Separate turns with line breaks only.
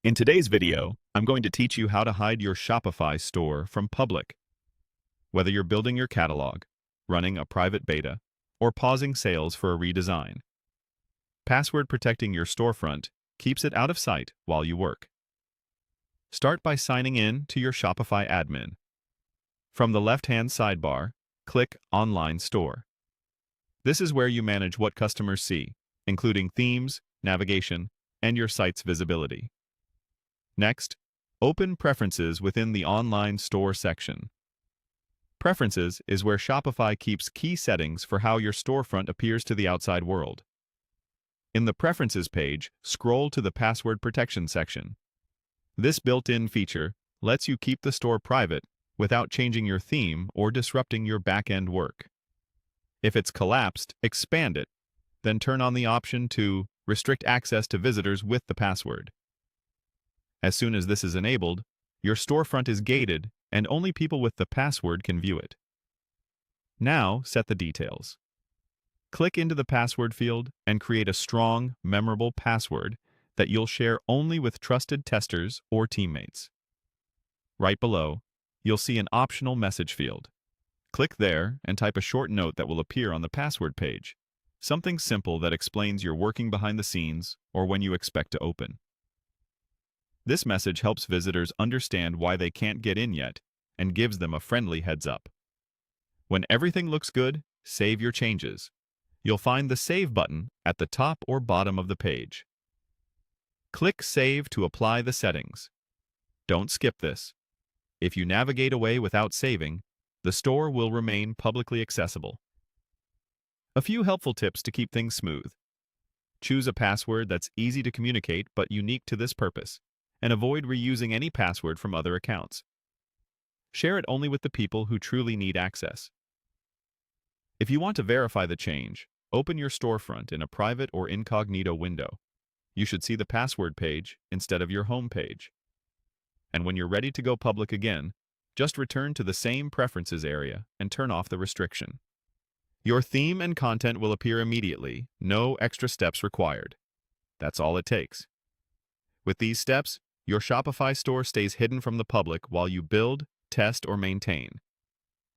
In today's video, I'm going to teach you how to hide your Shopify store from public. Whether you're building your catalog, running a private beta, or pausing sales for a redesign, password protecting your storefront keeps it out of sight while you work. Start by signing in to your Shopify admin. From the left-hand sidebar, click Online Store. This is where you manage what customers see, including themes, navigation, and your site's visibility. Next, open Preferences within the Online Store section. Preferences is where Shopify keeps key settings for how your storefront appears to the outside world. In the Preferences page, scroll to the Password Protection section. This built-in feature lets you keep the store private without changing your theme or disrupting your back-end work. If it's collapsed, expand it, then turn on the option to restrict access to visitors with the password. As soon as this is enabled, your storefront is gated and only people with the password can view it. Now, set the details. Click into the password field and create a strong, memorable password that you'll share only with trusted testers or teammates. Right below, you'll see an optional message field. Click there and type a short note that will appear on the password page, something simple that explains you're working behind the scenes or when you expect to open. This message helps visitors understand why they can't get in yet and gives them a friendly heads up. When everything looks good, save your changes. You'll find the Save button at the top or bottom of the page. Click Save to apply the settings. Don't skip this. If you navigate away without saving, the store will remain publicly accessible. A few helpful tips to keep things smooth. Choose a password that's easy to communicate but unique to this purpose, and avoid reusing any password from other accounts. Share it only with the people who truly need access. If you want to verify the change, open your storefront in a private or incognito window. You should see the password page instead of your home page. And when you're ready to go public again, just return to the same Preferences area and turn off the restriction. Your theme and content will appear immediately, no extra steps required. That's all it takes. With these steps, your Shopify store stays hidden from the public while you build, test, or maintain.